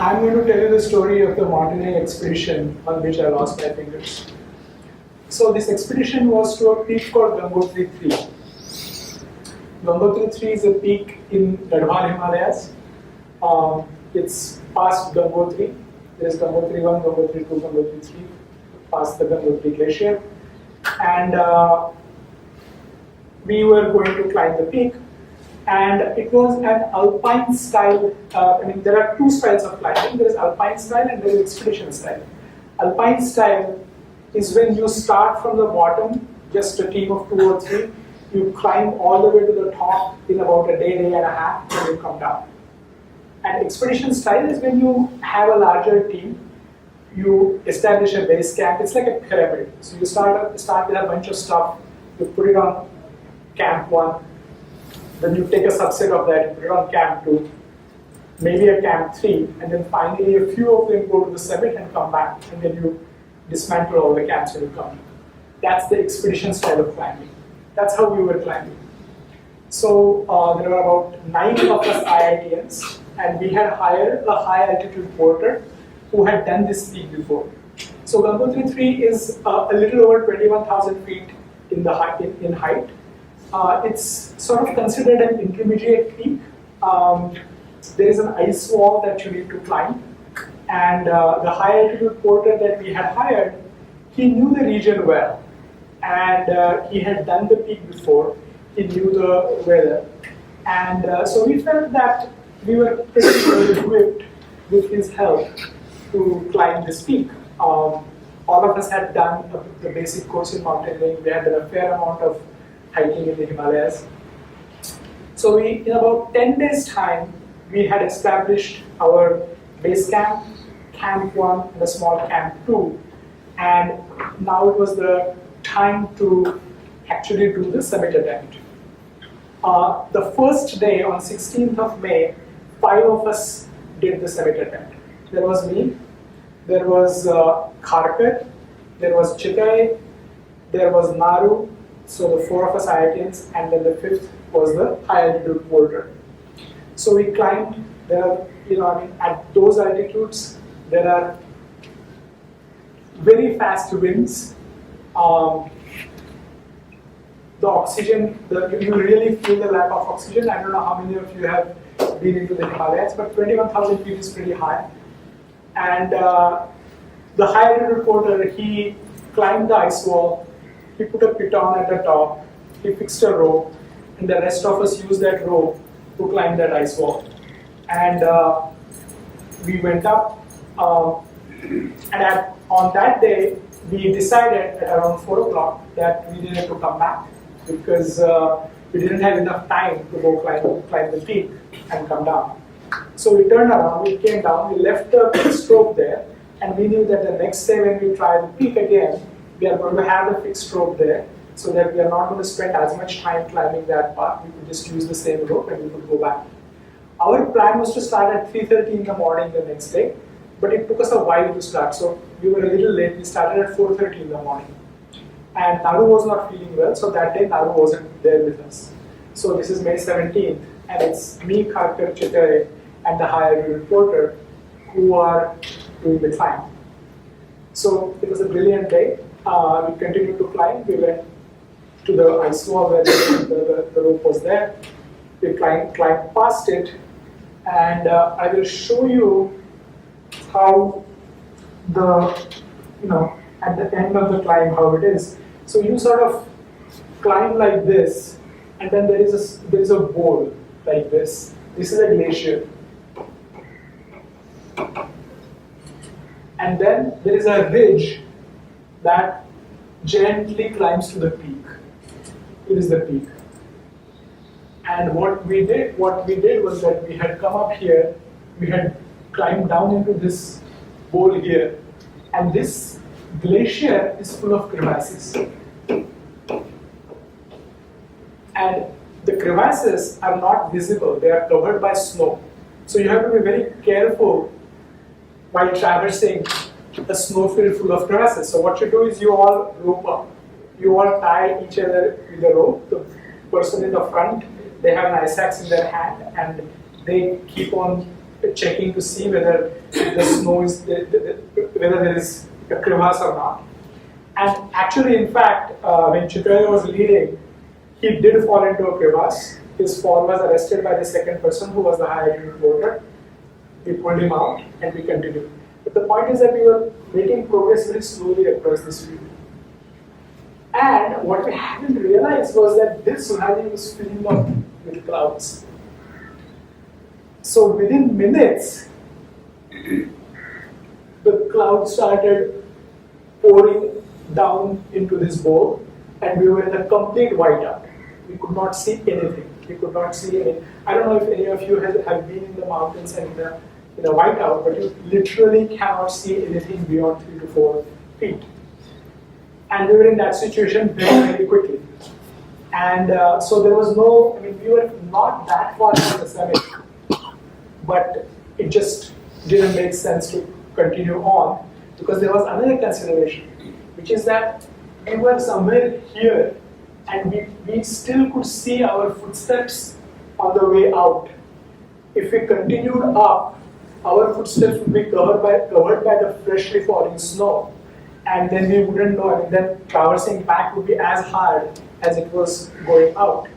I'm going to tell you the story of the mountaineering expedition on which I lost my fingers. So this expedition was to a peak called Gangotri 3. Gangotri 3 is a peak in Gadhwal Himalayas. It's past Gangotri. There is Gangotri 1, Gangotri 2, Gangotri 3, past the Gangotri glacier. And we were going to climb the peak. And it was an alpine style. There are two styles of climbing. There is alpine style and there is expedition style. Alpine style is when you start from the bottom, just a team of 2 or 3. You climb all the way to the top in about a day, day and a half, and you come down. And expedition style is when you have a larger team. You establish a base camp. It's like a pyramid. So you start with a bunch of stuff. You put it on camp 1. Then you take a subset of that, you put it on camp 2, maybe a camp 3, and then finally a few of them go to the summit and come back, and then you dismantle all the camps when you come. That's the expedition style of climbing. That's how we were climbing. So there were about 9 of us IITians, and we had hired a high altitude porter who had done this peak before. So Gangotri 3 is a little over 21,000 feet in height. It's sort of considered an intermediate peak. There is an ice wall that you need to climb, and the high altitude porter that we had hired, he knew the region well, and he had done the peak before. He knew the weather, and so we felt that we were pretty well equipped with his help to climb this peak. All of us had done the basic course in mountaineering. We had done a fair amount of hiking in the Himalayas. So in about 10 days' time, we had established our base camp, camp 1, and a small camp 2. And now it was the time to actually do the summit attempt. The first day, on 16th of May, 5 of us did the summit attempt. There was me, there was Kharkar, there was Jiten, there was Naru. So the 4 of us IITians, and then the 5th was the high altitude porter. So we climbed there, at those altitudes, there are very fast winds. The oxygen, you really feel the lack of oxygen. I don't know how many of you have been into the Himalayas, but 21,000 feet is pretty high. And the high altitude porter, he climbed the ice wall. He put a piton at the top, he fixed a rope, and the rest of us used that rope to climb that ice wall. And we went up, and on that day, we decided at around 4 o'clock that we needed to come back because we didn't have enough time to go climb the peak and come down. So we turned around, we came down, we left the fixed rope there, and we knew that the next day when we try the peak again, we are going to have the fixed rope there, so that we are not going to spend as much time climbing that path. We could just use the same rope and we could go back. Our plan was to start at 3:30 in the morning the next day, but it took us a while to start, so we were a little late. We started at 4:30 in the morning. And Naru was not feeling well, so that day Naru wasn't there with us. So this is May 17th, and it's me, Kharkar, Chitare, and the high altitude porter who are doing the climb. So it was a brilliant day. We continued to climb. We went to the ice wall where the rope was there. We climbed past it, and I will show you how at the end of the climb how it is. So you sort of climb like this, and then there is a bowl like this. This is a glacier, and then there is a ridge that gently climbs to the peak. It is the peak. And what we did was that we had come up here, we had climbed down into this bowl here, and this glacier is full of crevasses. And the crevasses are not visible, they are covered by snow. So you have to be very careful while traversing a snowfield full of crevasses. So what you do is you all rope up. You all tie each other with a rope. The person in the front, they have an ice axe in their hand, and they keep on checking to see whether the snow is whether there is a crevasse or not. And actually, in fact, when Chitra was leading, he did fall into a crevasse. His fall was arrested by the second person, who was the high altitude porter. We pulled him out and we continued. But the point is that we were making progress very slowly across this field. And what we hadn't realized was that this tsunami was filling up with clouds. So within minutes, the clouds started pouring down into this bowl, and we were in a complete whiteout. We could not see anything. We could not see any. I don't know if any of you have been in the mountains and in a whiteout, but you literally cannot see anything beyond 3 to 4 feet. And we were in that situation very, very quickly. And so there was no, I mean, we were not that far from the summit, but it just didn't make sense to continue on, because there was another consideration, which is that we were somewhere here and we still could see our footsteps on the way out. If we continued up, our footsteps would be covered by the freshly falling snow, and then we wouldn't know, I mean, then traversing back would be as hard as it was going out.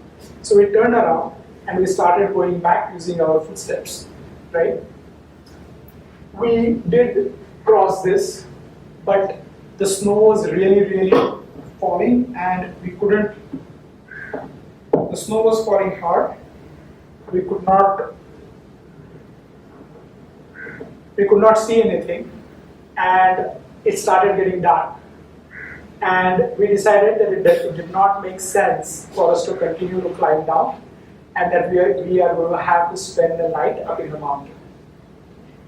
So we turned around and we started going back using our footsteps, right? We did cross this, but the snow was really, really falling, and we couldn't, the snow was falling hard. We could not see anything, and it started getting dark. And we decided that it did not make sense for us to continue to climb down, and that we are going to have to spend the night up in the mountain.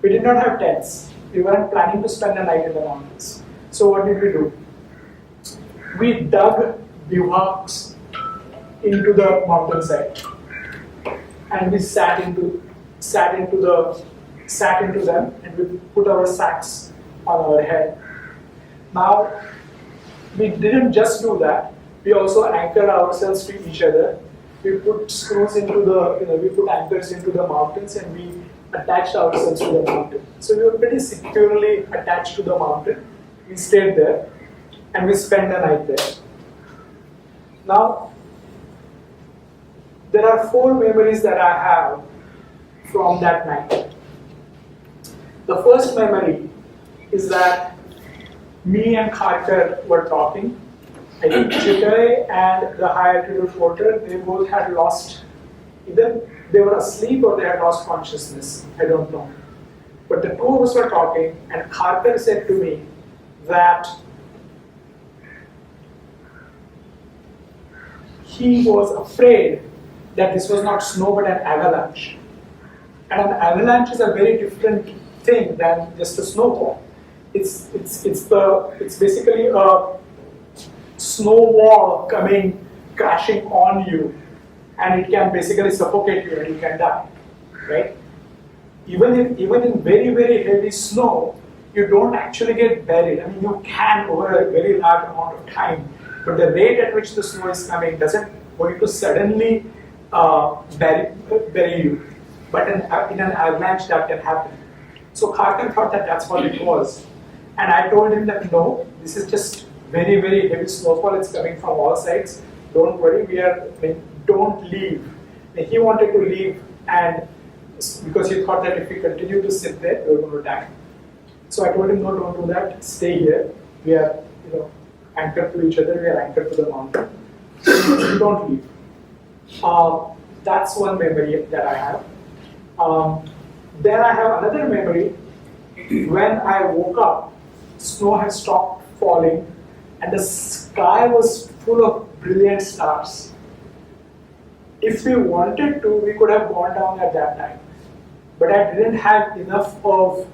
We did not have tents. We weren't planning to spend the night in the mountains. So what did we do? We dug bivouacs into the mountainside, and we sat into them, and we put our sacks on our head. Now, we didn't just do that. We also anchored ourselves to each other. We put screws into we put anchors into the mountains, and we attached ourselves to the mountain. So we were pretty securely attached to the mountain. We stayed there, and we spent the night there. Now, there are 4 memories that I have from that night. The first memory is that me and Carter were talking. I think Jiten and the high altitude porter, they both had lost, either they were asleep or they had lost consciousness. I don't know. But the two of us were talking, and Carter said to me that he was afraid that this was not snow but an avalanche. And an avalanche is a very different thing than just a snowfall. It's basically a snow wall coming crashing on you, and it can basically suffocate you and you can die, right? Even in very, very heavy snow, you don't actually get buried. I mean, you can over a very large amount of time, but the rate at which the snow is coming doesn't going to suddenly bury you. But in an avalanche, that can happen. So Carter thought that that's what it was. And I told him that no, this is just very, very heavy snowfall. It's coming from all sides. Don't worry, don't leave. And he wanted to leave, and because he thought that if we continue to sit there, we were going to die. So I told him, no, don't do that. Stay here. We are, anchored to each other. We are anchored to the mountain. Don't leave. That's one memory that I have. Then I have another memory. When I woke up, snow had stopped falling, and the sky was full of brilliant stars. If we wanted to, we could have gone down at that time. But I didn't have enough of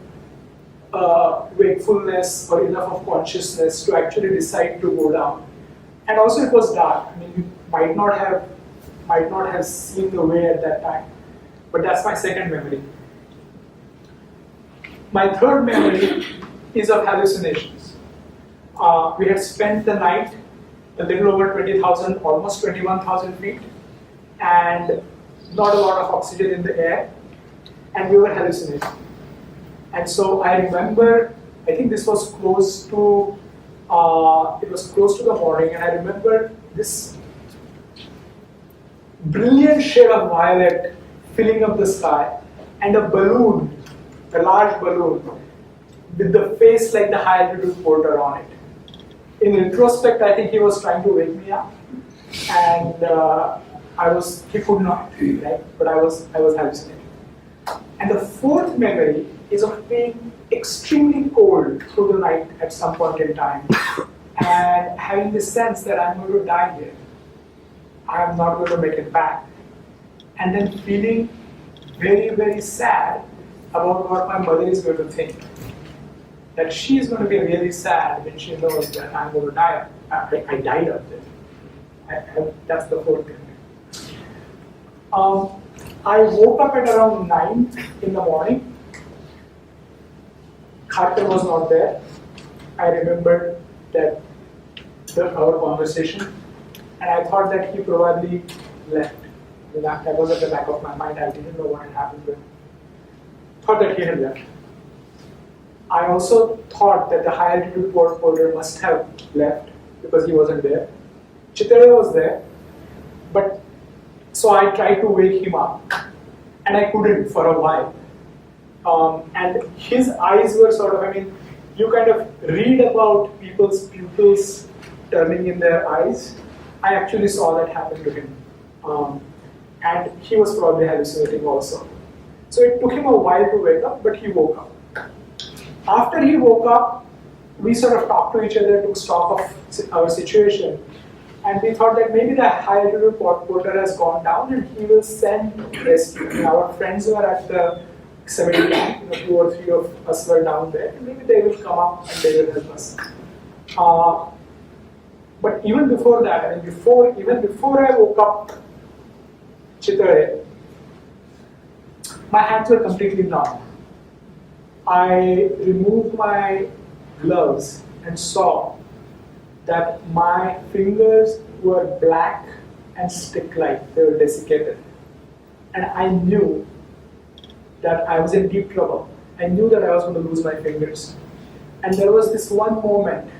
wakefulness or enough of consciousness to actually decide to go down. And also it was dark. I mean, you might not have seen the way at that time. But that's my second memory. My third memory is of hallucinations. We had spent the night a little over 20,000, almost 21,000 feet, and not a lot of oxygen in the air. and we were hallucinating. And so I remember, I think this was close to, it was close to the morning, and I remember this brilliant shade of violet filling up the sky, and a balloon, a large balloon, with the face like the high altitude porter on it. In retrospect, I think he was trying to wake me up, and he could not, right? But I was hallucinating. And the fourth memory is of being extremely cold through the night at some point in time, and having this sense that I'm going to die here. I am not going to make it back. And then feeling very, very sad about what my mother is going to think. That she is going to be really sad when she knows that I'm going to die. I died up there. That's the whole thing. I woke up at around 9 in the morning. Carter was not there. I remembered our conversation, and I thought that he probably left. That was at the back of my mind. I didn't know what had happened, but thought that he had left. I also thought that the high altitude porter must have left because he wasn't there. Chitara was there, but so I tried to wake him up, and I couldn't for a while. And his eyes were sort of, you kind of read about people's pupils turning in their eyes. I actually saw that happen to him. And he was probably hallucinating also. So it took him a while to wake up, but he woke up. After he woke up, we sort of talked to each other, took stock of our situation, and we thought that maybe the high altitude porter has gone down and he will send rescue. Our friends were at the 70 camp, 2 or 3 of us were down there, and maybe they will come up and they will help us. But even before that, even before I woke up Chitare, my hands were completely numb. I removed my gloves and saw that my fingers were black and stick-like. They were desiccated. And I knew that I was in deep trouble. I knew that I was going to lose my fingers. And there was this one moment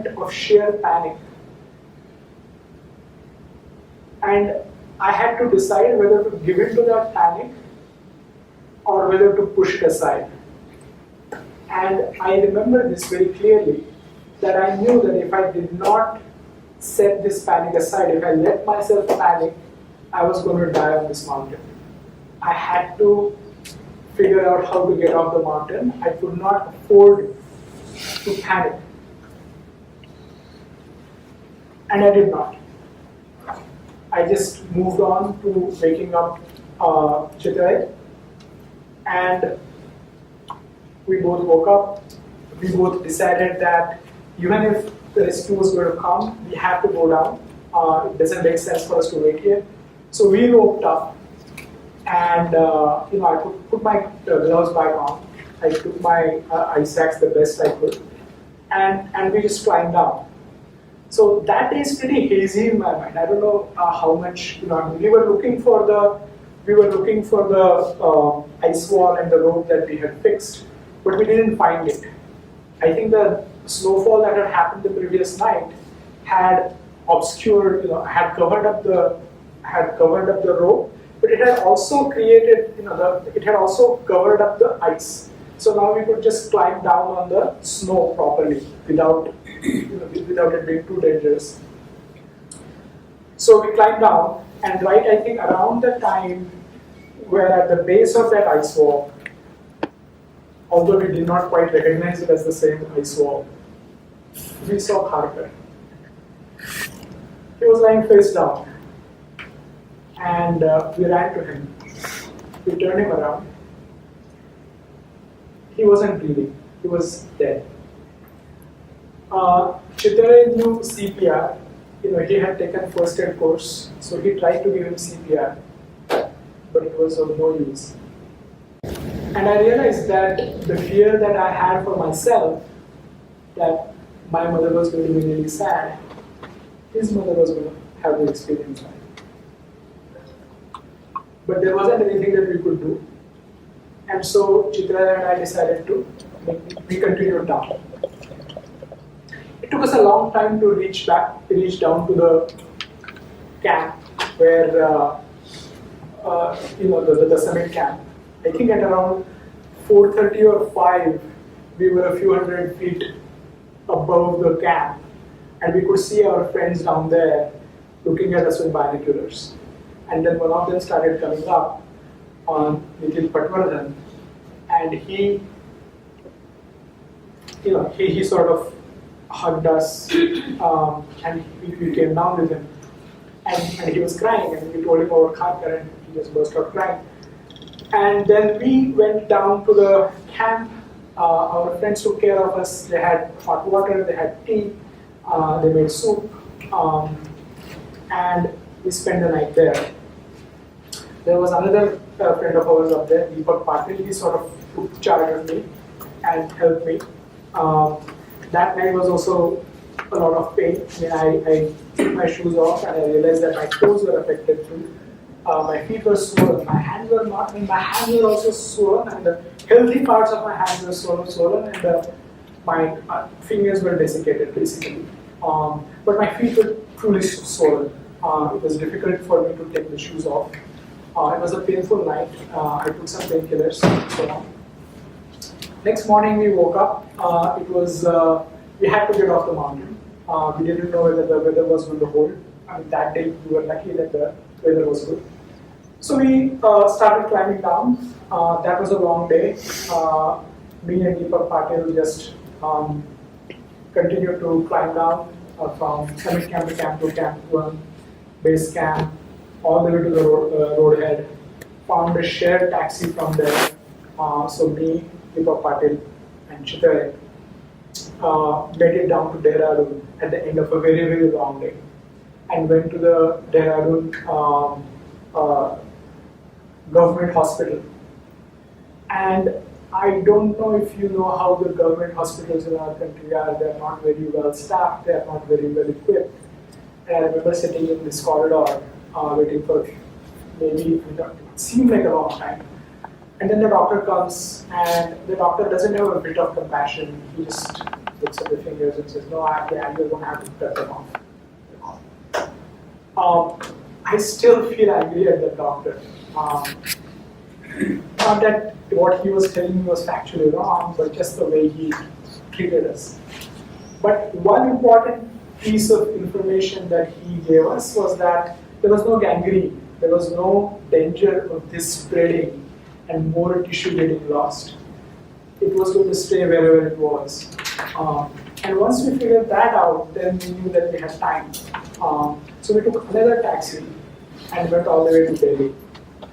of sheer panic. And I had to decide whether to give in to that panic or whether to push it aside. And I remember this very clearly, that I knew that if I did not set this panic aside, if I let myself panic, I was going to die on this mountain. I had to figure out how to get off the mountain. I could not afford to panic. And I did not. I just moved on to waking up Chitrai, and we both woke up. We both decided that even if the rescue was going to come, we have to go down. It doesn't make sense for us to wait here. So we roped up, and I put my gloves back on. I took my ice axe the best I could, and we just climbed down. So that is pretty hazy in my mind. I don't know how much, we were looking for the ice wall and the rope that we had fixed, but we didn't find it. I think the snowfall that had happened the previous night had obscured, had covered up the rope, but it had also created, it had also covered up the ice. So now we could just climb down on the snow properly without it being too dangerous. So we climbed down, and I think around the time we're at the base of that ice wall, although we did not quite recognize it as the same ice wall, we saw Harper. He was lying face down, and we ran to him. We turned him around. He wasn't breathing. He was dead. Chitare knew CPR. He had taken first aid course, so he tried to give him CPR, but it was of no use. And I realized that the fear that I had for myself, that my mother was going to be really sad, his mother was going to have the experience. but there wasn't anything that we could do. And so Chitra and I decided to, we continued down. It took us a long time to reach down to the camp where, the summit camp. I think at around 4:30 or 5, we were a few hundred feet above the camp, and we could see our friends down there looking at us with binoculars. And then one of them started coming up on Nikhil Patwardhan, and he sort of hugged us, and we came down with him, and he was crying, and we told him our khankar, and he just burst out crying. And then we went down to the camp. Our friends took care of us. They had hot water, they had tea, they made soup, and we spent the night there. There was another friend of ours up there, Deepak Patil. He sort of took charge of me and helped me. That night was also a lot of pain. I took my shoes off and I realized that my toes were affected too. My feet were swollen. My hands were not. My hands were also swollen, and the healthy parts of my hands were swollen, and my fingers were desiccated basically. But my feet were truly swollen. It was difficult for me to take the shoes off. It was a painful night. I took some painkillers. So next morning we woke up. We had to get off the mountain. We didn't know whether the weather was going to hold. That day we were lucky that the weather was good. So we started climbing down. That was a long day. Me and Deepak Patil just continued to climb down from summit camp to Camp 1, base camp, all the way to the road head. Found a shared taxi from there. So me, Deepak Patil, and Chitra made it down to Dehradun at the end of a very, very long day, and went to the Dehradun government hospital. And I don't know if you know how the government hospitals in our country are. They are not very well staffed, they are not very well equipped. And I remember sitting in this corridor waiting for maybe, it seemed like a long time. And then the doctor comes, and the doctor doesn't have a bit of compassion. He just looks at the fingers and says, "No, you're going to have to cut them off." I still feel angry at the doctor. Not that what he was telling me was factually wrong, but just the way he treated us. But one important piece of information that he gave us was that there was no gangrene, there was no danger of this spreading and more tissue getting lost. It was going to stay wherever it was. And once we figured that out, then we knew that we had time. So we took another taxi and went all the way to Delhi.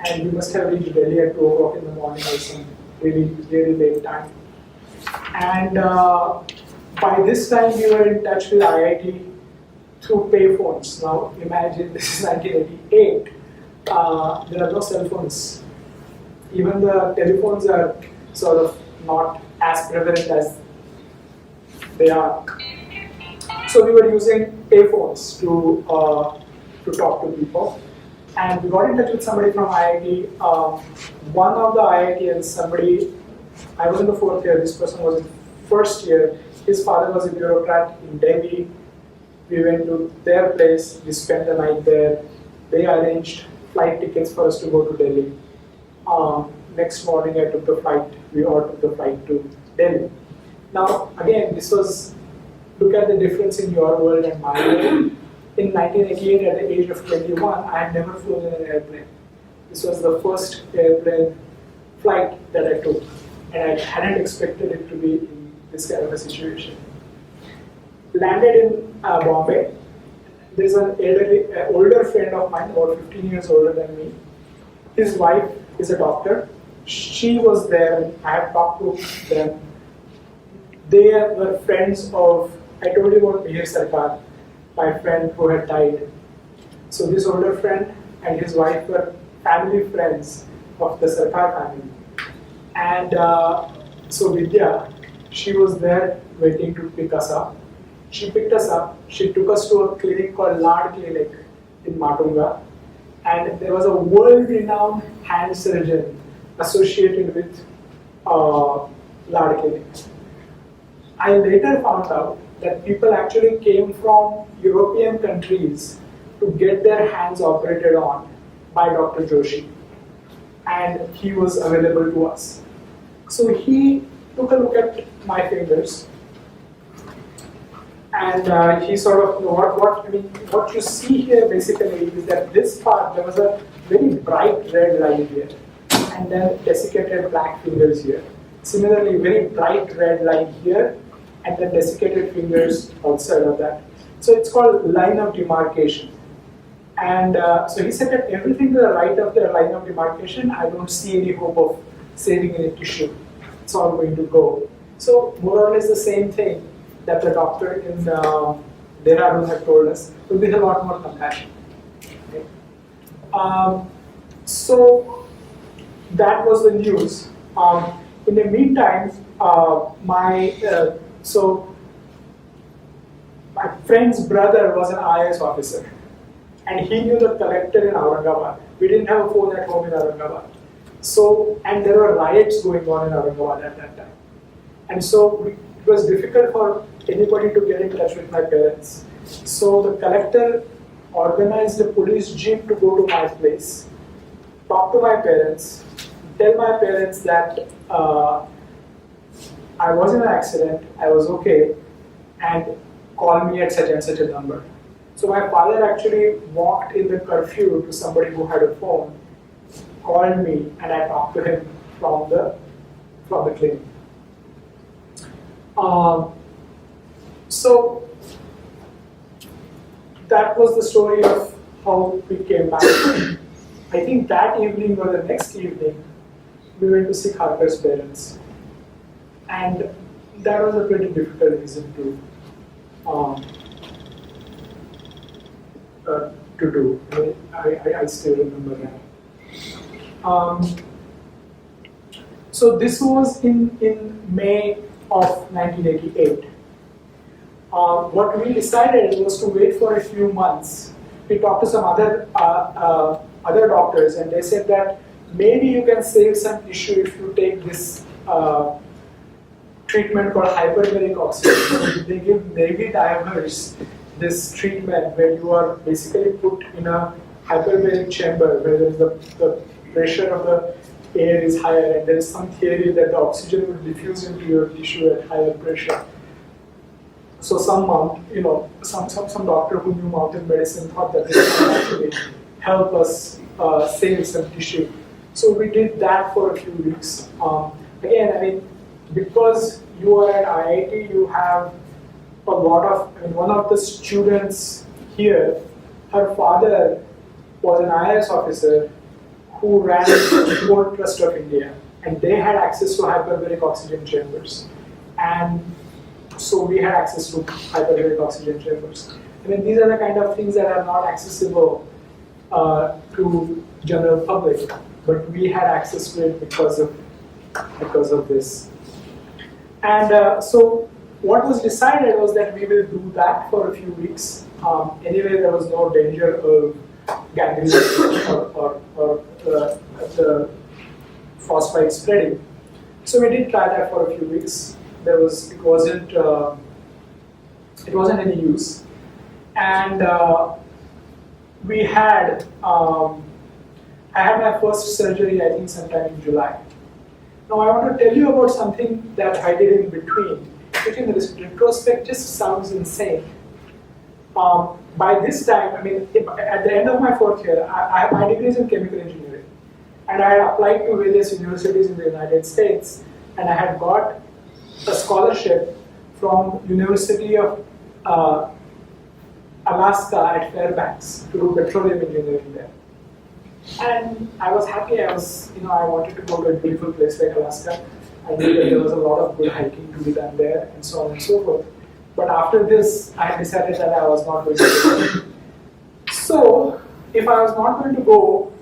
And we must have reached Delhi at 2 o'clock in the morning or some really, really late time. And by this time, we were in touch with IIT through payphones. Now imagine, this is 1988. There are no cell phones. Even the telephones are sort of not as prevalent as they are. So we were using payphones to talk to people. And we got in touch with somebody from IIT. One of the IITians, I was in the 4th year, this person was in 1st year. His father was a bureaucrat in Delhi. We went to their place, we spent the night there. They arranged flight tickets for us to go to Delhi. Next morning we all took the flight to Delhi. Now again, look at the difference in your world and my world. In 1988, at the age of 21, I had never flown in an airplane. This was the first airplane flight that I took, and I hadn't expected it to be in this kind of a situation. Landed in Bombay. There's an older friend of mine, about 15 years older than me. His wife is a doctor. She was there, and I have talked to them. They were friends of, I told you about Mihir Sarkar, my friend who had died. So this older friend and his wife were family friends of the Sarkar family. And so Vidya, she was there waiting to pick us up. She picked us up, she took us to a clinic called Lad Clinic in Matunga. And there was a world-renowned hand surgeon associated with lard clinic. I later found out that people actually came from European countries to get their hands operated on by Dr. Joshi, and he was available to us. So he took a look at my fingers, and he sort of, what you see here basically is that this part, there was a very bright red line here, and then desiccated black fingers here. Similarly, very bright red line here, and then desiccated fingers outside of that. So it's called line of demarcation. And so he said that everything to the right of the line of demarcation, I don't see any hope of saving any tissue. It's all going to go. So more or less the same thing that the doctor in Dehradun had told us, but with a lot more compassion. Okay. So that was the news. In the meantime, my friend's brother was an IAS officer, and he knew the collector in Aurangabad. We didn't have a phone at home in Aurangabad. So, and there were riots going on in Aurangabad at that time. And so it was difficult for anybody to get in touch with my parents. So the collector organized a police jeep to go to my place, talk to my parents, tell my parents that I was in an accident, I was okay, and call me at such and such a number. So my father actually walked in the curfew to somebody who had a phone, called me, and I talked to him from the clinic. So that was the story of how we came back. I think that evening or the next evening, we went to see Harper's parents. And that was a pretty difficult reason to do. I still remember that. So this was in May of 1988. What we decided was to wait for a few months. We talked to some other doctors, and they said that maybe you can save some tissue if you take this treatment called hyperbaric oxygen. They give Navy divers this treatment where you are basically put in a hyperbaric chamber where the pressure of the air is higher, and there is some theory that the oxygen will diffuse into your tissue at higher pressure. So some doctor who knew mountain medicine thought that this would actually help us save some tissue. So we did that for a few weeks. Again, because you are at IIT, you have a lot of, one of the students here, her father was an IAS officer who ran the Port Trust of India, and they had access to hyperbaric oxygen chambers. And so we had access to hyperbaric oxygen chambers. These are the kind of things that are not accessible to general public, but we had access to it because of this. And so what was decided was that we will do that for a few weeks. Anyway, there was no danger of gangrene or the frostbite spreading. So we did try that for a few weeks. It wasn't any use, and we had I had my first surgery, I think sometime in July. Now I want to tell you about something that I did in between, which in retrospect just sounds insane. By this time, at the end of my fourth year, my degree is in chemical engineering, and I had applied to various universities in the United States, and I had got a scholarship from University of Alaska at Fairbanks to do petroleum engineering there. And I was happy. I wanted to go to a beautiful place like Alaska. I knew that there was a lot of good hiking to be done there, and so on and so forth. But after this, I decided that I was not going to go. So, if I was not going to go,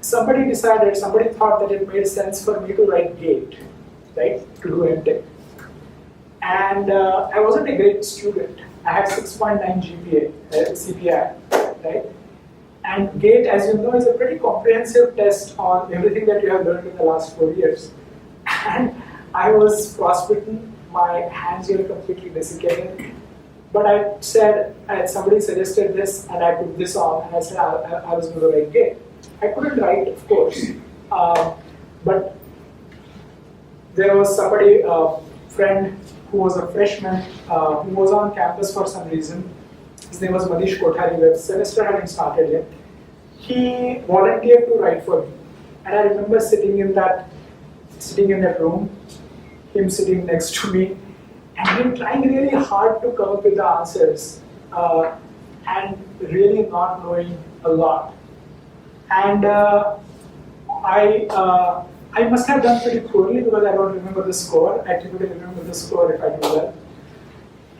somebody thought that it made sense for me to write GATE, right, to do MTech. And I wasn't a great student. I had 6.9 GPA, CPI, right? And GATE, as you know, is a pretty comprehensive test on everything that you have learned in the last 4 years. And I was frostbitten, my hands were completely desiccated. But I said, somebody suggested this, and I put this on, and I said I was going to write GATE. I couldn't write, of course, but there was somebody, a friend who was a freshman, who was on campus for some reason. His name was Manish Kothari. The semester hadn't started yet. He volunteered to write for me, and I remember sitting in that room, him sitting next to me, and him trying really hard to come up with the answers, and really not knowing a lot. And I must have done pretty poorly because I don't remember the score. I typically remember the score if I do well.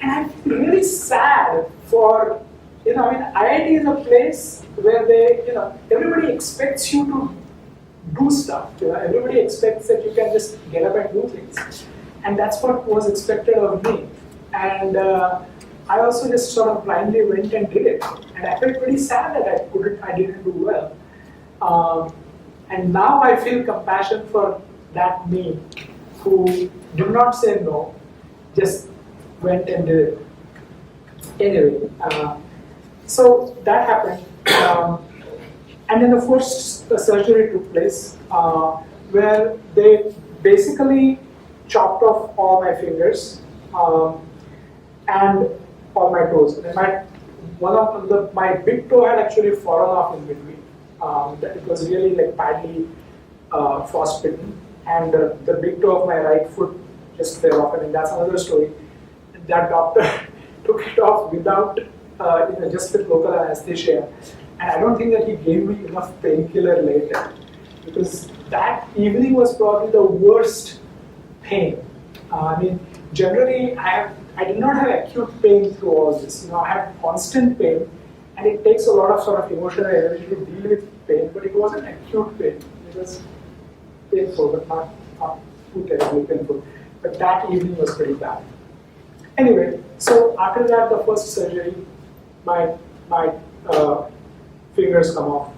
And I feel really sad for, IIT is a place where everybody expects you to do stuff. Everybody expects that you can just get up and do things. And that's what was expected of me. And I also just sort of blindly went and did it. And I felt pretty sad that I didn't do well. And now I feel compassion for that me who did not say no, just went and did it. Anyway, so that happened. And then the first surgery took place where they basically chopped off all my fingers and all my toes. And my big toe had actually fallen off in between. It was really badly frostbitten, and the big toe of my right foot just fell off. I mean, that's another story. That doctor took it off without, just with local anesthesia, and I don't think that he gave me enough painkiller later, because that evening was probably the worst pain. Generally, I did not have acute pain through all this. I had constant pain. And it takes a lot of sort of emotional energy to deal with pain, but it wasn't acute pain. It was painful, but not too terribly painful. But that evening was pretty bad. Anyway, so after that, the first surgery, my fingers come off.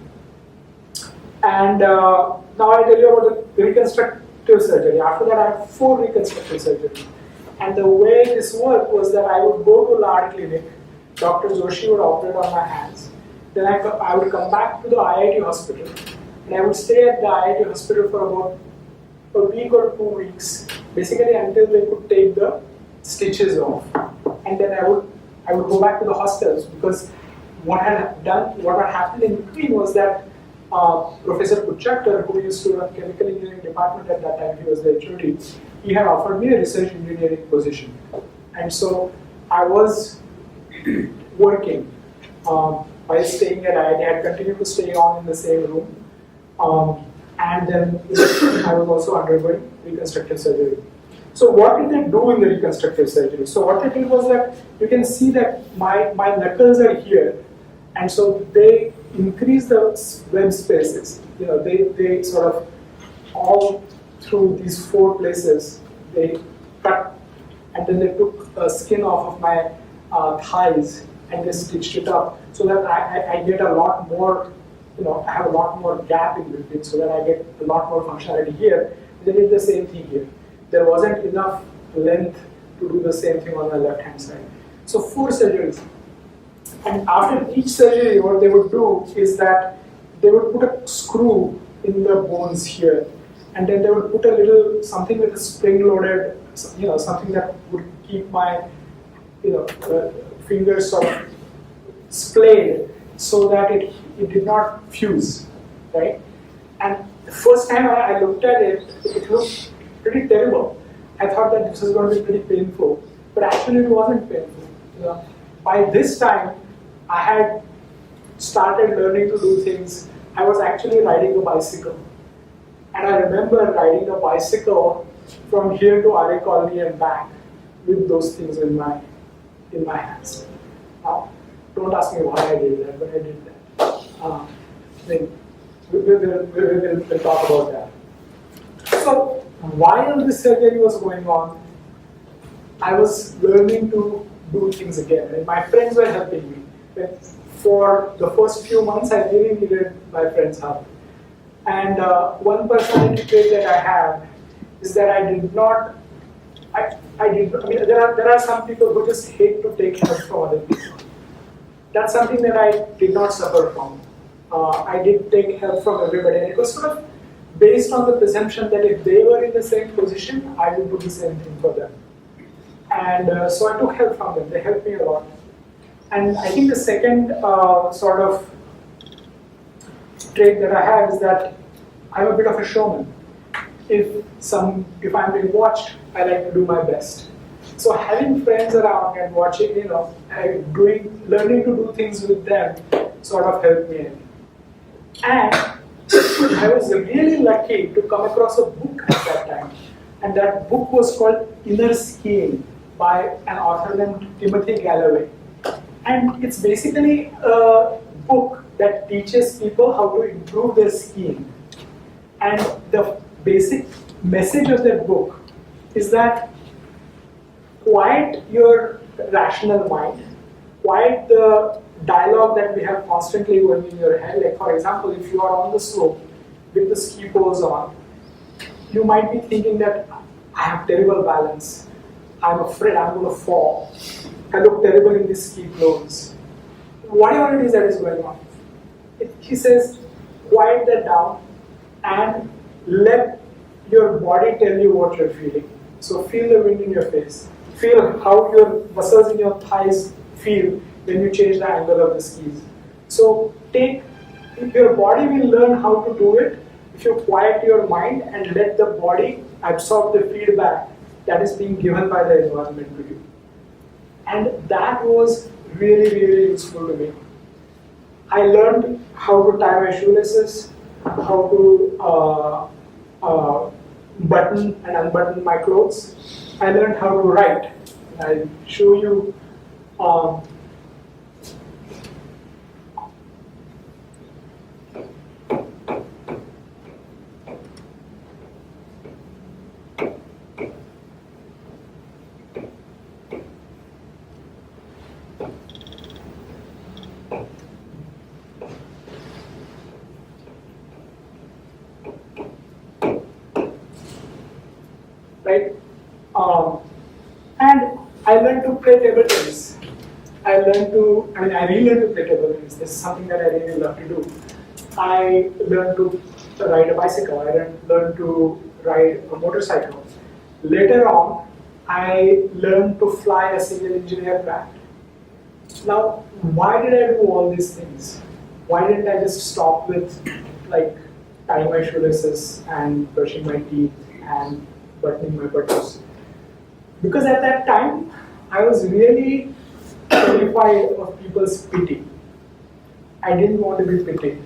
And now I tell you about the reconstructive surgery. After that, I have 4 reconstructive surgeries. And the way this worked was that I would go to Lard Clinic. Dr. Joshi would operate on my hands. Then I would come back to the IIT hospital, and I would stay at the IIT hospital for about a week or 2 weeks, basically until they could take the stitches off. And then I would go back to the hostels, because what had happened in between was that Professor Kuchakar, who used to run chemical engineering department at that time, he was the HOD, he had offered me a research engineering position. And so I was working while staying at IIT. I had continued to stay on in the same room, and then I was also undergoing reconstructive surgery. So what did they do in the reconstructive surgery? So what they did was that you can see that my knuckles are here, and so they increase the web spaces. They sort of all through these 4 places they cut, and then they took skin off of my thighs and they stitched it up so that I get a lot more, I have a lot more gap in between, so that I get a lot more functionality here. They did the same thing here. There wasn't enough length to do the same thing on the left hand side. So 4 surgeries. And after each surgery, what they would do is that they would put a screw in the bones here, and then they would put a little something with a spring-loaded, something that would keep my fingers sort of splayed so that it did not fuse, right? And the first time I looked at it, it looked pretty terrible. I thought that this was going to be pretty painful, but actually it wasn't painful. By this time, I had started learning to do things. I was actually riding a bicycle, and I remember riding a bicycle from here to RA Colony and back with those things in my hands. Now, don't ask me why I did that, but I did that. We'll talk about that. So while this surgery was going on, I was learning to do things again, and my friends were helping me. for the first few months, I really needed my friend's help. And one personality trait that I have is that I did not, I did, I mean, there are some people who just hate to take help from other people. That's something that I did not suffer from. I did take help from everybody, and it was sort of based on the presumption that if they were in the same position, I would do the same thing for them. And so I took help from them. They helped me a lot. And I think the second sort of trait that I have is that I'm a bit of a showman. If I'm being watched, I like to do my best. So having friends around and watching, learning to do things with them sort of helped me. And I was really lucky to come across a book at that time. And that book was called Inner Skiing by an author named Timothy Galloway. And it's basically a book that teaches people how to improve their skiing. And the basic message of that book is that quiet your rational mind, quiet the dialogue that we have constantly going in your head. Like for example, if you are on the slope with the ski poles on, you might be thinking that I have terrible balance, I'm afraid I'm going to fall, I look terrible in these ski clothes. Whatever it is that is going on. He says, quiet that down and let your body tell you what you're feeling. So feel the wind in your face. Feel how your muscles in your thighs feel when you change the angle of the skis. So your body will learn how to do it if you quiet your mind and let the body absorb the feedback that is being given by the environment to you. And that was really, really useful to me. I learned how to tie my shoelaces, how to button and unbutton my clothes. I learned how to write. I'll show you right? And I learned to play table tennis. I really learned to play table tennis. This is something that I really love to do. I learned to ride a bicycle. I learned to ride a motorcycle. Later on, I learned to fly a single engine aircraft. Now, why did I do all these things? Why didn't I just stop with like tying my shoelaces and brushing my teeth and buttoning my buttons? Because at that time, I was really terrified of people's pity. I didn't want to be pitied.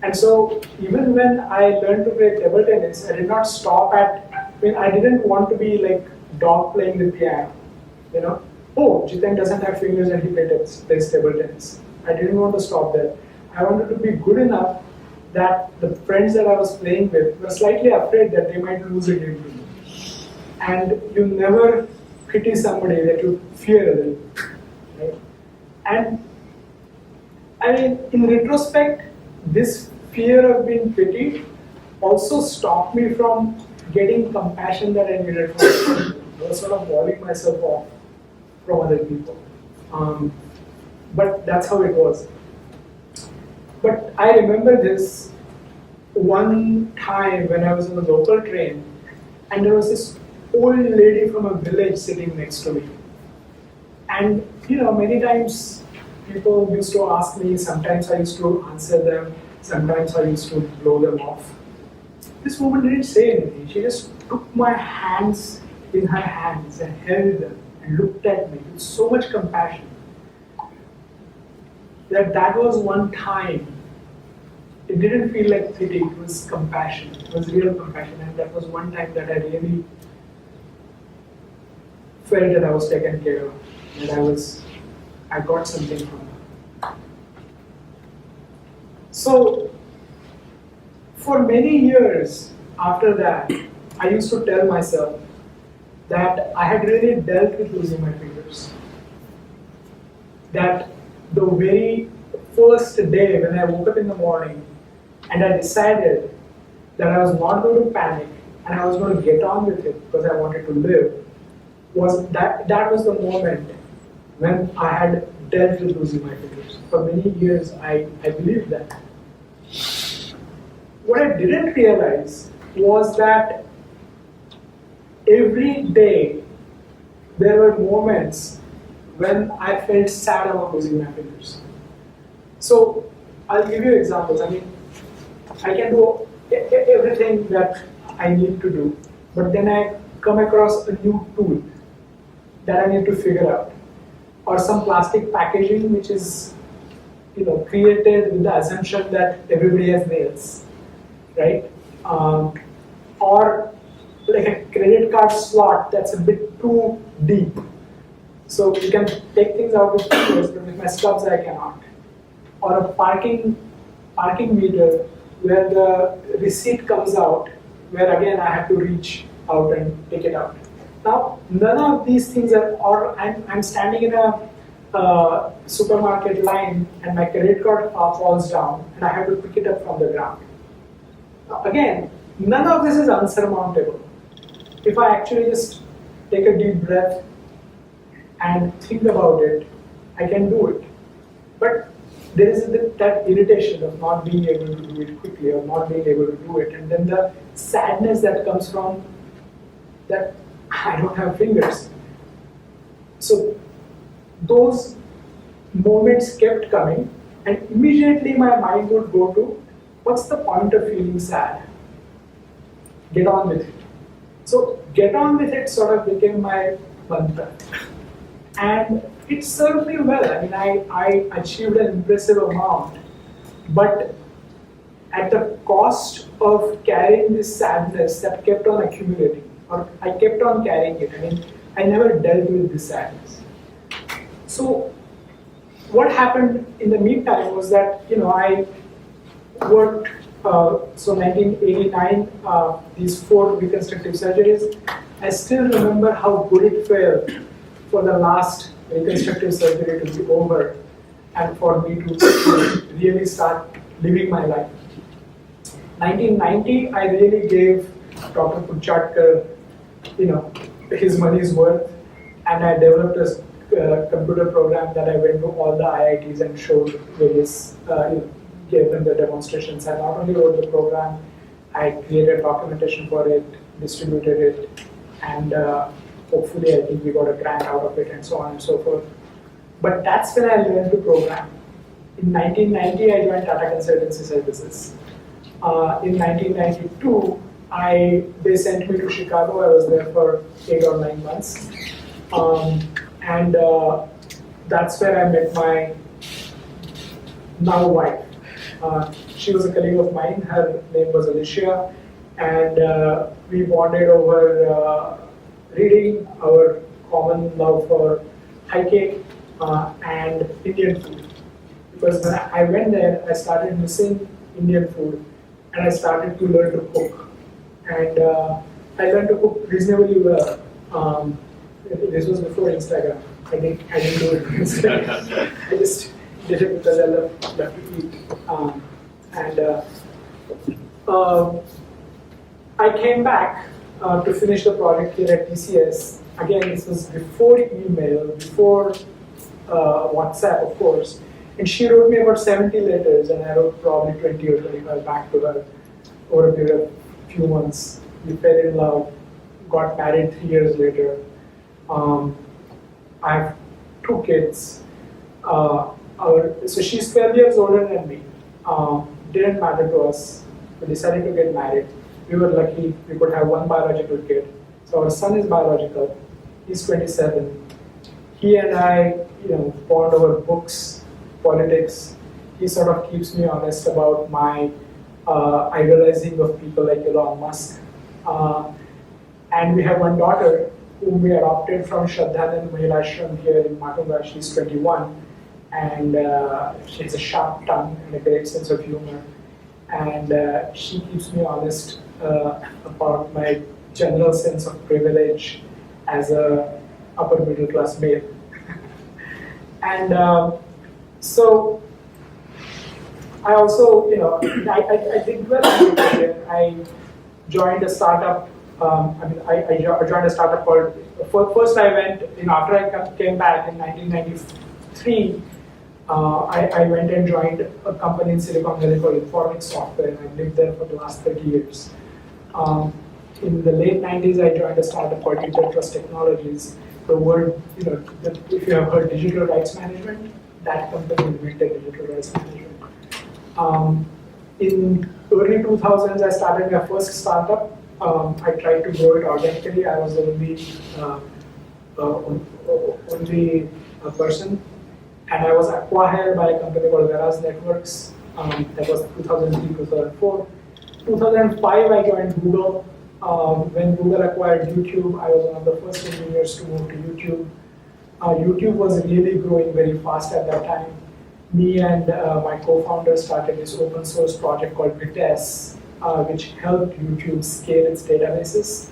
And so even when I learned to play table tennis, I did not stop I didn't want to be like dog playing the piano. Oh, Jiten doesn't have fingers and he plays table tennis. I didn't want to stop there. I wanted to be good enough that the friends that I was playing with were slightly afraid that they might lose a game to me. And you never pity somebody that you fear a little, right? And I mean, in retrospect, this fear of being pitied also stopped me from getting compassion that I needed from other people. I was sort of walling myself off from other people. But that's how it was. But I remember this one time when I was on the local train, and there was this old lady from a village sitting next to me. And many times people used to ask me, sometimes I used to answer them, sometimes I used to blow them off. This woman didn't say anything. She just took my hands in her hands and held them and looked at me with so much compassion. That was one time. It didn't feel like pity, it was compassion. It was real compassion, and that was one time that I really felt that I was taken care of, that I got something from her. So, for many years after that, I used to tell myself that I had really dealt with losing my fingers. That the very first day when I woke up in the morning and I decided that I was not going to panic and I was going to get on with it because I wanted to live, that was the moment when I had dealt with losing my fingers. For many years, I believed that. What I didn't realize was that every day there were moments when I felt sad about losing my fingers. So I'll give you examples. I mean, I can do everything that I need to do, but then I come across a new tool that I need to figure out, or some plastic packaging which is, created with the assumption that everybody has nails, right? Or like a credit card slot that's a bit too deep. So you can take things out with fingers, but with my stubs I cannot. Or a parking meter where the receipt comes out, where again I have to reach out and take it out. Now, none of these things are, or I'm standing in a supermarket line and my credit card falls down and I have to pick it up from the ground. Now, again, none of this is unsurmountable. If I actually just take a deep breath and think about it, I can do it. But there is that irritation of not being able to do it quickly or not being able to do it, and then the sadness that comes from that I don't have fingers. So those moments kept coming, and immediately my mind would go to, what's the point of feeling sad? Get on with it. So get on with it sort of became my mantra. And it served me well. I mean, I achieved an impressive amount, but at the cost of carrying this sadness that kept on accumulating, or I kept on carrying it. I mean, I never dealt with this sadness. So what happened in the meantime was that, I worked, so 1989, these 4 reconstructive surgeries. I still remember how good it felt for the last reconstructive surgery to be over and for me to really start living my life. 1990, I really gave Dr. Puchatkar, his money's worth, and I developed a computer program that I went to all the IITs and showed various, gave them the demonstrations. I not only wrote the program, I created documentation for it, distributed it, and hopefully I think we got a grant out of it and so on and so forth. But that's when I learned to program. In 1990, I joined Tata Consultancy Services. In 1992, they sent me to Chicago. I was there for 8 or 9 months. And that's where I met my now wife. She was a colleague of mine. Her name was Alicia. And we bonded over reading, our common love for hiking and Indian food. Because when I went there, I started missing Indian food and I started to learn to cook. And I learned to cook reasonably well. This was before Instagram. I didn't do it on Instagram. I just did it because I love to eat. I came back to finish the project here at TCS. Again, this was before email, before WhatsApp, of course. And she wrote me about 70 letters, and I wrote probably 20 or 25 back to her over a period of few months. We fell in love, got married 3 years later. I have 2 kids. So she's 12 years older than me. Didn't matter to us. We decided to get married. We were lucky we could have 1 biological kid. So our son is biological. He's 27. He and I, bond over books, politics. He sort of keeps me honest about my idolizing of people like Elon Musk. And we have 1 daughter whom we adopted from Shraddhanan Mahila Ashram here in Matunga. She's 21. And she has a sharp tongue and a great sense of humor. And she keeps me honest about my general sense of privilege as a upper middle class male. And So I also, I did well in my career. I joined a startup. I joined a startup called. First, I went. After I came back in 1993, I went and joined a company in Silicon Valley called Informatics Software, and I lived there for the last 30 years. In the late 90s, I joined a startup called Jiten Technologies. The word, if you have heard digital rights management, that company invented digital rights management. In early 2000s, I started my first startup. I tried to grow it organically. I was the only person, and I was acquired by a company called Veras Networks. That was 2003, 2004. 2005, I joined Google. When Google acquired YouTube, I was one of the first engineers to move to YouTube. YouTube was really growing very fast at that time. Me and my co-founder started this open source project called Vitesse, which helped YouTube scale its databases.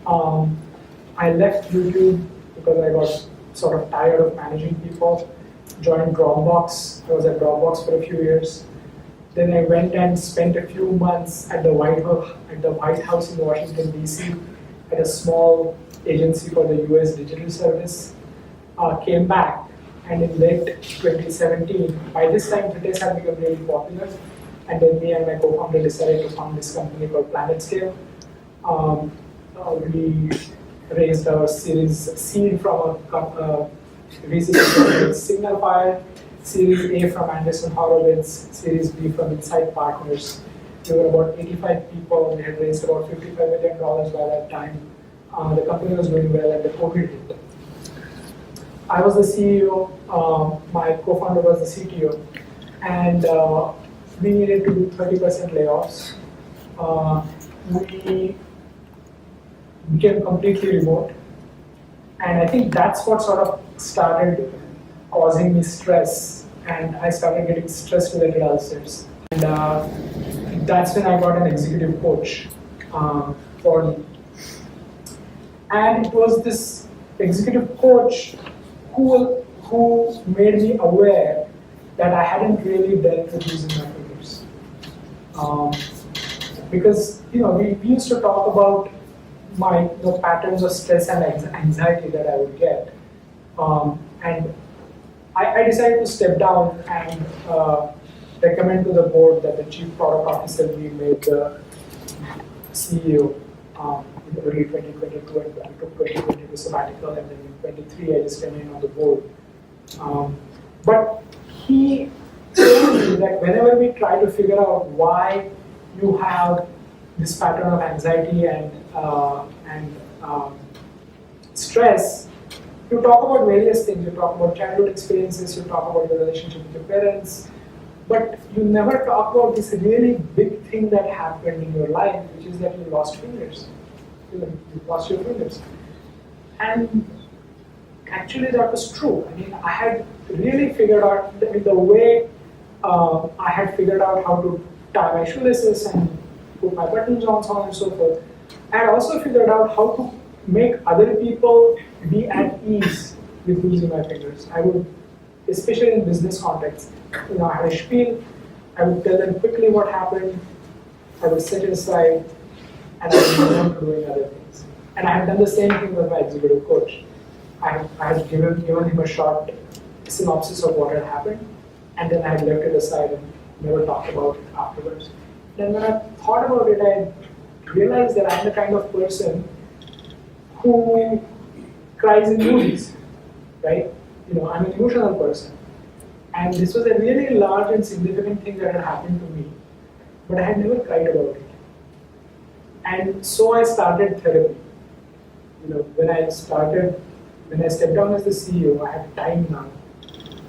I left YouTube because I got sort of tired of managing people, joined Dropbox. I was at Dropbox for a few years. Then I went and spent a few months at the White House in Washington, D.C., at a small agency called the U.S. Digital Service. Came back, and in late 2017, by this time, Vitesse had become really popular, and then me and my co-founder decided to found this company called PlanetScale. We raised our Series C from a VC called Signalfire, Series A from Anderson Horowitz, Series B from Insight Partners. We were about 85 people. We had raised about $55 million by that time. The company was doing well, and the COVID hit. I was the CEO, my co-founder was the CTO, and we needed to do 30% layoffs. We became completely remote, and I think that's what sort of started causing me stress, and I started getting stress-related ulcers. And that's when I got an executive coach for me. And it was this executive coach who made me aware that I hadn't really dealt with using my fingers. Because we used to talk about my patterns of stress and anxiety that I would get. And I decided to step down and recommend to the board that the chief product officer be made the CEO in early 2022, and I took 2022 sabbatical, and then in 23 I just remained on the board. But he told me that whenever we try to figure out why you have this pattern of anxiety and stress, you talk about various things. You talk about childhood experiences, you talk about the relationship with your parents, but you never talk about this really big thing that happened in your life, which is that you lost fingers. You lost your fingers. And actually that was true. I mean, I had really figured out, the way I had figured out how to tie my shoelaces and put my buttons on, so on and so forth. I had also figured out how to make other people be at ease with losing my fingers. I would, especially in business contexts, I had a spiel, I would tell them quickly what happened, I would set it aside, and I would move on to doing other things. And I had done the same thing with my executive coach. I had given him a short synopsis of what had happened, and then I had left it aside and never talked about it afterwards. Then when I thought about it, I realized that I'm the kind of person who cries in movies, right? I'm an emotional person. And this was a really large and significant thing that had happened to me, but I had never cried about it. And so I started therapy. When I stepped down as the CEO, I had time now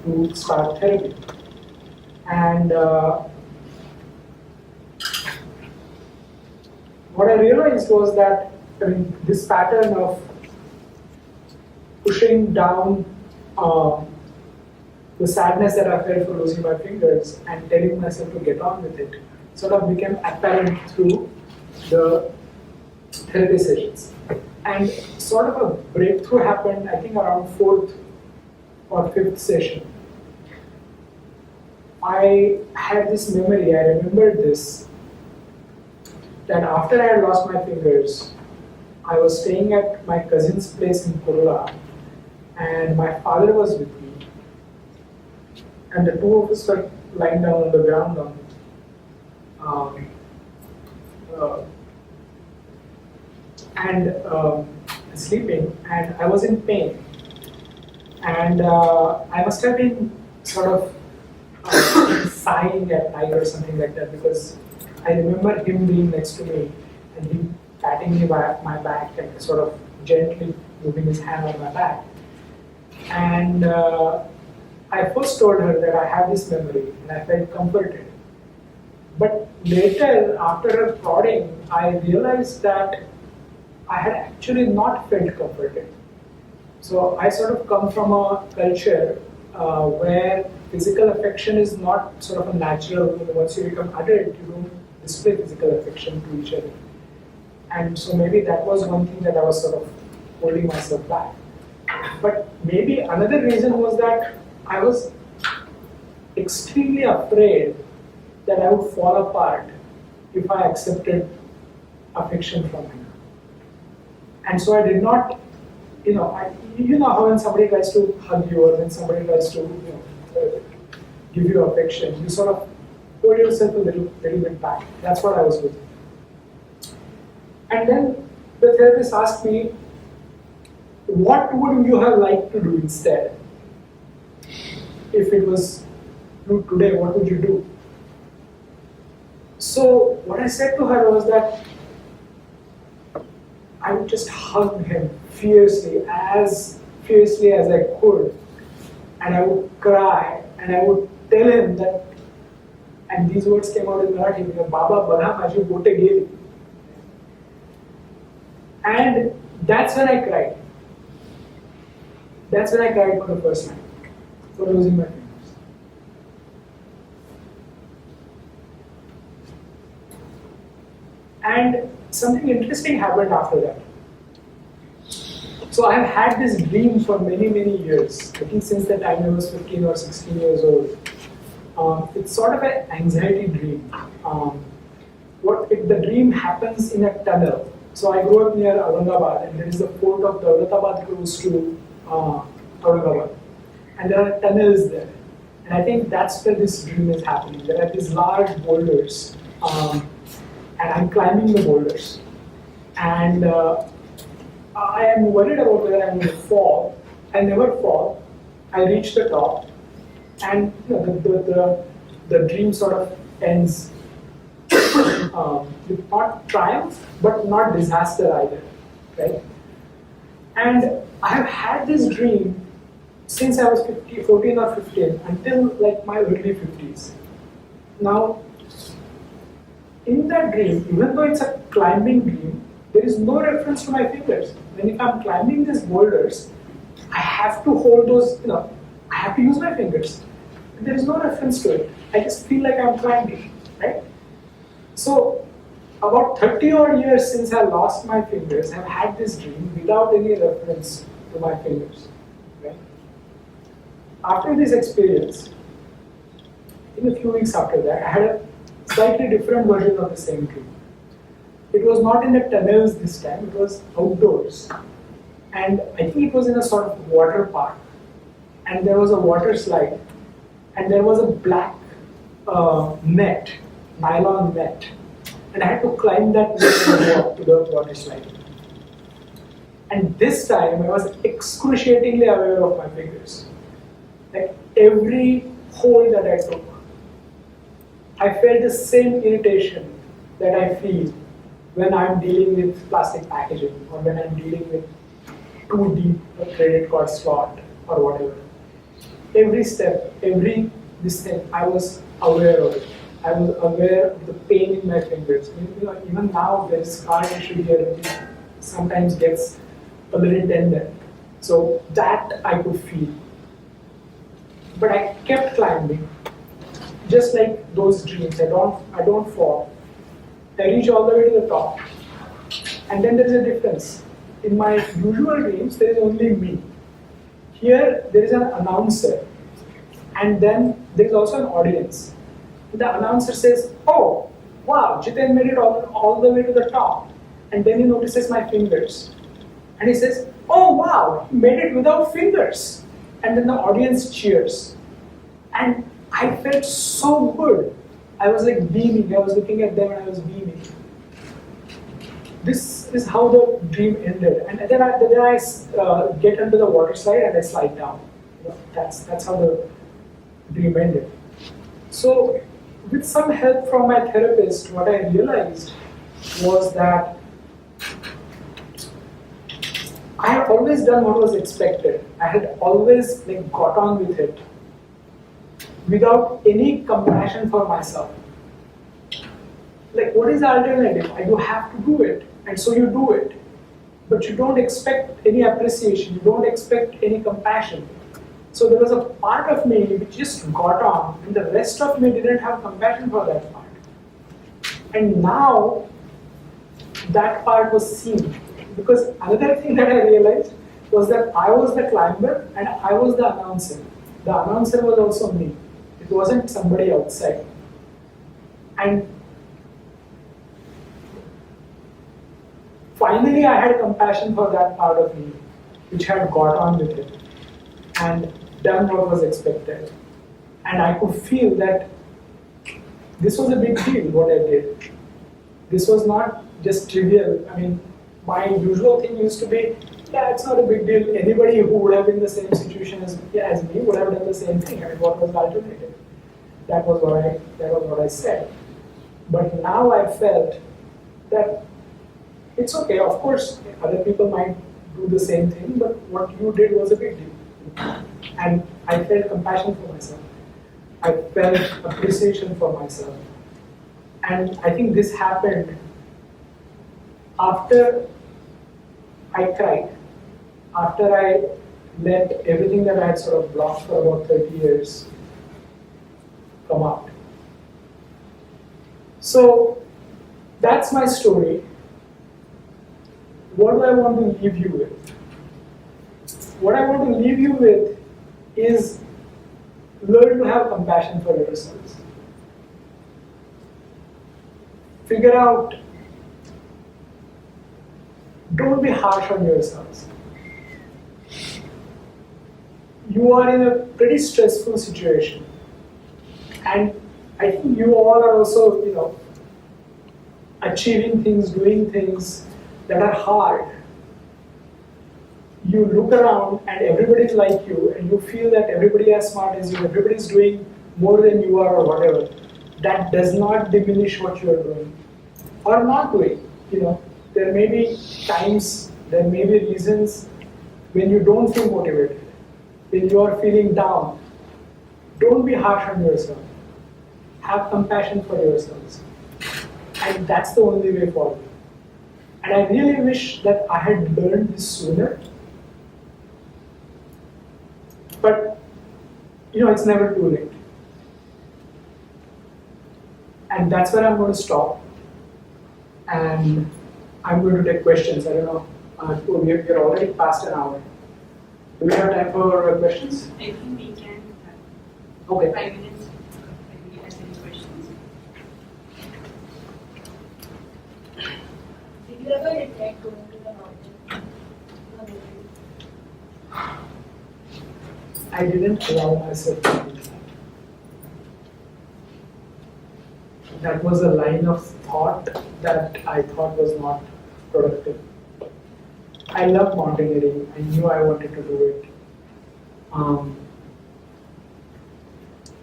to start therapy. And what I realized was that this pattern of pushing down the sadness that I felt for losing my fingers and telling myself to get on with it sort of became apparent through the therapy sessions. And sort of a breakthrough happened, I think, around 4th or 5th session. I had this memory, I remembered this, that after I had lost my fingers, I was staying at my cousin's place in Kerala, and my father was with me, and the two of us were lying down on the ground um, uh, and sleeping, and I was in pain, and I must have been sort of sighing at night or something like that, because I remember him being next to me and him patting me by my back and sort of gently moving his hand on my back. And I first told her that I have this memory and I felt comforted. But later, after her prodding, I realized that I had actually not felt comforted. So I sort of come from a culture where physical affection is not sort of a natural. Once you become adult, you don't display physical affection to each other. And so maybe that was one thing that I was sort of holding myself back. But maybe another reason was that I was extremely afraid that I would fall apart if I accepted affection from him. And so I did not, you know how when somebody tries to hug you or when somebody tries to, give you affection, you sort of hold yourself a little bit back. That's what I was doing. And then the therapist asked me, what would you have liked to do instead? If it was you today, what would you do? So what I said to her was that I would just hug him as fiercely as I could, and I would cry, and I would tell him that, and these words came out in Marathi, Baba bana माझी बोटे गेली. And that's when I cried. That's when I cried for the first time, for losing my fingers. And something interesting happened after that. So I have had this dream for many, many years. I think since the time I was 15 or 16 years old. It's sort of an anxiety dream. The dream happens in a tunnel. So I grew up near Aurangabad, and there is the fort of Daulatabad close to Aurangabad. And there are tunnels there. And I think that's where this dream is happening. There are these large boulders, and I'm climbing the boulders. And I am worried about whether I'm going to fall. I never fall. I reach the top, and the dream sort of ends with not triumph, but not disaster either, right? And I have had this dream since I was 14 or 15 until like my early 50s. Now, in that dream, even though it's a climbing dream, there is no reference to my fingers. When if I'm climbing these boulders, I have to hold those, I have to use my fingers. There is no reference to it. I just feel like I'm climbing, right? So, about 30 odd years since I lost my fingers, I've had this dream without any reference to my fingers, right? After this experience, in a few weeks after that, I had a slightly different version of the same dream. It was not in the tunnels this time, it was outdoors. And I think it was in a sort of water park. And there was a water slide. And there was a black net, nylon net. And I had to climb that net and walk to the water slide. And this time I was excruciatingly aware of my fingers. Like every hold that I took, I felt the same irritation that I feel when I'm dealing with plastic packaging or when I'm dealing with too deep a credit card slot or whatever. Every step, this thing, I was aware of it. I was aware of the pain in my fingers. Even now there is scar tissue here, which sometimes gets a little tender. So that I could feel. But I kept climbing. Just like those dreams, I don't fall. I reach all the way to the top. And then there is a difference. In my usual dreams, there is only me. Here, there is an announcer. And then there is also an audience. The announcer says, "Oh, wow, Jiten made it all the way to the top." And then he notices my fingers. And he says, "Oh, wow, he made it without fingers." And then the audience cheers. And I felt so good. I was like beaming. I was looking at them and I was beaming. This is how the dream ended. And then I get into the water slide and I slide down. That's how the dream ended. So, with some help from my therapist, what I realized was that I had always done what was expected. I had always got on with it without any compassion for myself. What is the alternative? You have to do it, and so you do it. But you don't expect any appreciation, you don't expect any compassion. So there was a part of me which just got on, and the rest of me didn't have compassion for that part. And now, that part was seen. Because another thing that I realized was that I was the climber and I was the announcer. The announcer was also me. It wasn't somebody outside. And finally I had compassion for that part of me, which had got on with it and done what was expected. And I could feel that this was a big deal, what I did. This was not just trivial. I mean, my usual thing used to be, yeah, it's not a big deal. Anybody who would have been in the same situation as me would have done the same thing. I mean, what was the alternative? That was what I said. But now I felt that it's okay. Of course, other people might do the same thing, but what you did was a big deal. And I felt compassion for myself. I felt appreciation for myself. And I think this happened after I cried, after I let everything that I had sort of blocked for about 30 years come out. So that's my story. What do I want to leave you with? What I want to leave you with is learn to have compassion for yourselves. Figure out, don't be harsh on yourselves. You are in a pretty stressful situation. And I think you all are also, achieving things, doing things that are hard. You look around and everybody's like you, and you feel that everybody as smart as you, everybody's doing more than you are or whatever. That does not diminish what you are doing or not doing. There may be times, there may be reasons when you don't feel motivated, when you are feeling down. Don't be harsh on yourself. Have compassion for yourselves. And that's the only way forward. And I really wish that I had learned this sooner. But, it's never too late. And that's where I'm going to stop. And I'm going to take questions. I don't know. We're already past an hour. Do we have time for questions? I think we can have Okay. 5 minutes. If you have any questions. Did you ever regret going to the mountain? I didn't allow myself to do that. That was a line of thought that I thought was not productive. I love mountaineering. I knew I wanted to do it. I'll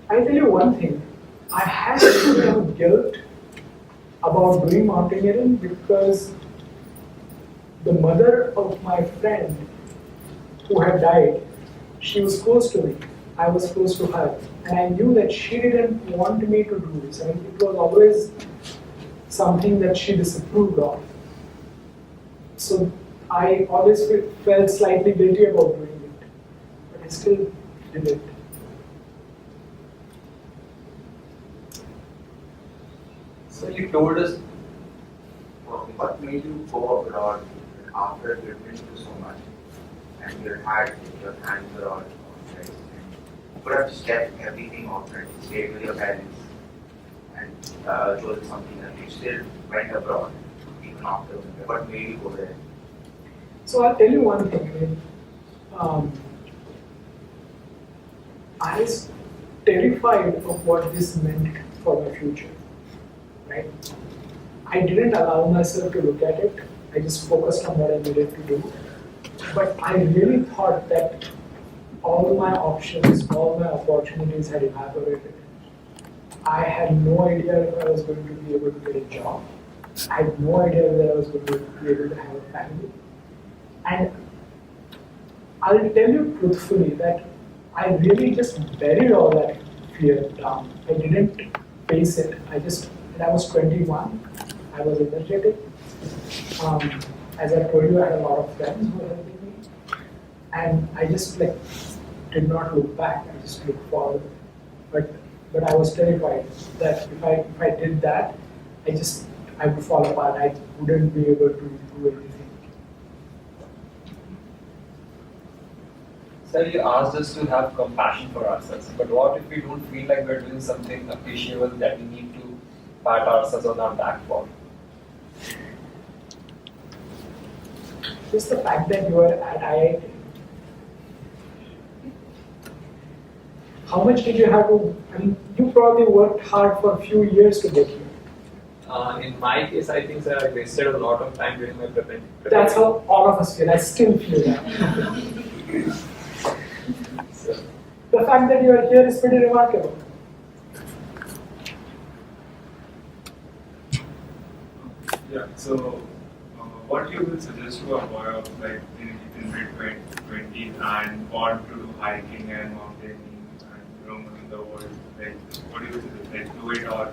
tell you one thing. I had a little bit of guilt about doing mountaineering because the mother of my friend who had died, she was close to me. I was close to her. And I knew that she didn't want me to do this. I mean, it was always something that she disapproved of. So I always felt slightly guilty about doing it. But I still did it. So you told us what made you go abroad after you've been through so much and your hands were all right. could have just kept everything outside, stayed with your parents, and chosen something else. You still went abroad, even after. What made you go there? So I'll tell you one thing. I was terrified of what this meant for my future. Right? I didn't allow myself to look at it. I just focused on what I needed to do. But I really thought that all my options, all my opportunities had evaporated. I had no idea if I was going to be able to get a job. I had no idea whether I was going to be able to have a family. And I'll tell you truthfully that I really just buried all that fear down. I didn't face it. When I was 21, I was energetic. As I told you, I had a lot of friends who were helping me. And I just did not look back. I just looked forward. But I was terrified that if I did that, I would fall apart. I wouldn't be able to do anything. Sir, you asked us to have compassion for ourselves, but what if we don't feel like we're doing something appreciable that we need to pat ourselves on our back for? Just the fact that you are at IIT. How much did you have to, you probably worked hard for a few years to get here. In my case, I think, sir, I wasted a lot of time during my preparation. That's how all of us feel. I still feel that. The fact that you are here is pretty remarkable. Yeah, so what you will suggest to a boy of in mid-20s and want to do hiking and mountaineering and roaming the world? What do you suggest? Do it or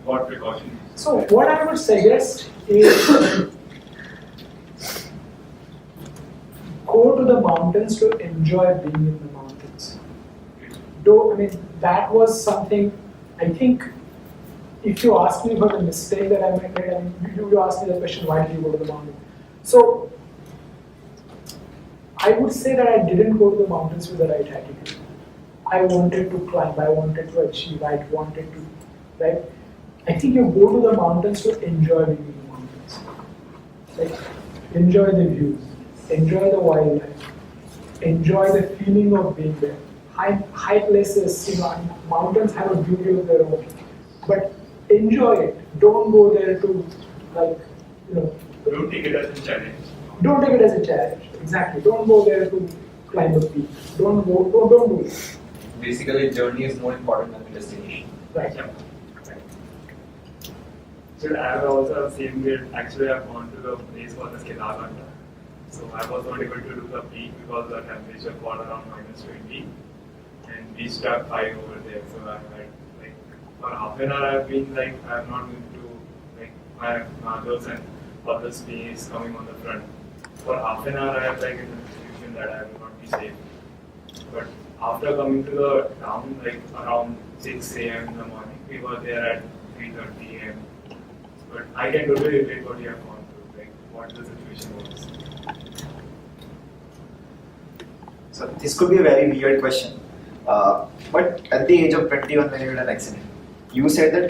what precautions? So what I would suggest is go to the mountains to enjoy being in the mountains. That was something, I think, if you ask me about the mistake that I made, you asked me the question, why did you go to the mountain? So, I would say that I didn't go to the mountains with the right attitude. I wanted to climb, I wanted to achieve, I wanted to, right? I think you go to the mountains to enjoy being in the mountains. Enjoy the views, enjoy the wildlife, enjoy the feeling of being there. High places, mountains have a beauty of their own, but enjoy it. Don't go there to Don't take it as a challenge. Don't take it as a challenge. Exactly. Don't go there to climb a peak. Don't do it. Basically, journey is more important than the destination. Right. Yeah. So I have also seen that actually I've gone to the place for the Kedarkanda. So I was not able to do the peak because the temperature was around -20 and we struck high over there. So I had for half an hour I've been I'm not going to my mothers and other space coming on the front. For half an hour I have an institution that I will not be safe. But after coming to the town around 6 a.m. in the morning, we were there at 3:30 a.m. But I can totally relate what you have gone through, what the situation was. So this could be a very weird question, but at the age of 21 when you had an accident, you said that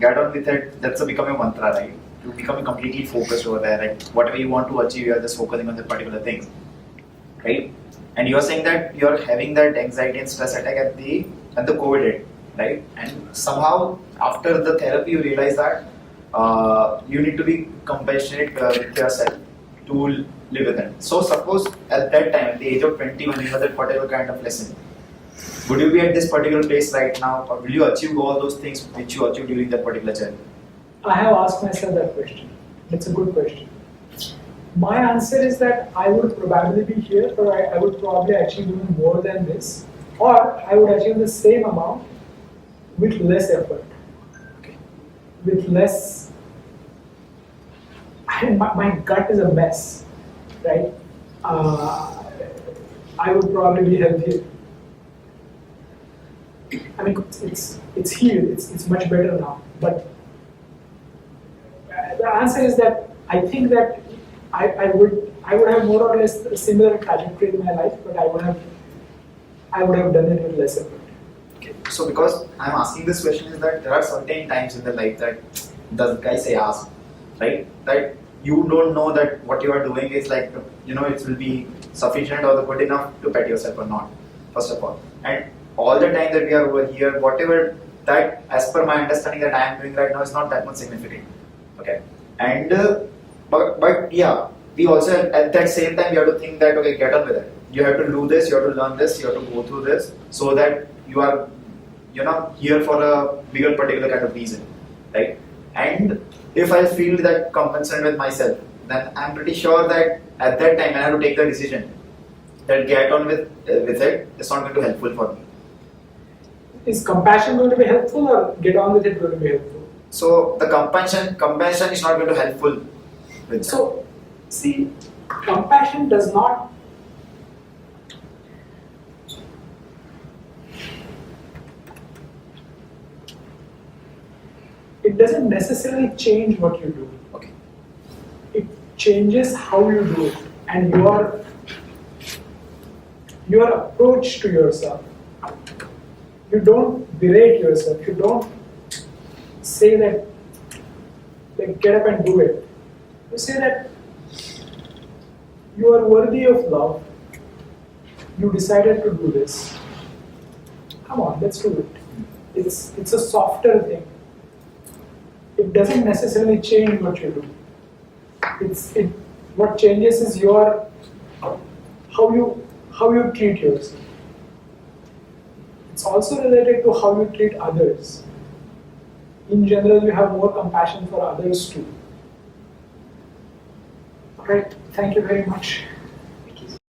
get on with it, that's become a mantra, right? You become completely focused over there, whatever you want to achieve, you are just focusing on that particular thing, right? And you are saying that you are having that anxiety and stress attack at the COVID rate, right? And somehow after the therapy you realize that you need to be compassionate with yourself to live with it. So suppose at that time, at the age of 21, you have that particular kind of lesson. Would you be at this particular place right now, or will you achieve all those things which you achieved during that particular journey? I have asked myself that question. It's a good question. My answer is that I would probably be here, or I would probably achieve even more than this, or I would achieve the same amount with less effort. Okay. With less. My gut is a mess, right? I would probably be healthier. It's healed. It's much better now. But the answer is that I think that I would have more or less a similar trajectory in my life, but I would have I would have done it with less effort. Okay. So because I'm asking this question is that there are certain times in the life that the guy say ask, right? That you don't know that what you are doing is like, you know, it will be sufficient or good enough to pet yourself or not, first of all. And all the time that we are over here, whatever that, as per my understanding that I am doing right now is not that much significant. Okay. And, but yeah, we also at that same time, you have to think that, okay, get on with it. You have to do this, you have to learn this, you have to go through this so that you are, you know, here for a bigger particular kind of reason, right? And if I feel that compensation with myself, then I'm pretty sure that at that time I have to take the decision that get on with it. It's not going to be helpful for me. Is compassion going to be helpful or get on with it going to be helpful? So the compassion is not going to be helpful with that. So, see, compassion does not it doesn't necessarily change what you do. Okay. It changes how you do it and your approach to yourself. You don't berate yourself. You don't say that, like, get up and do it. You say that you are worthy of love. You decided to do this. Come on, let's do it. It's a softer thing. It doesn't necessarily change what you do. What changes is your how you treat yourself. It's also related to how you treat others. In general, you have more compassion for others too. Alright, thank you very much.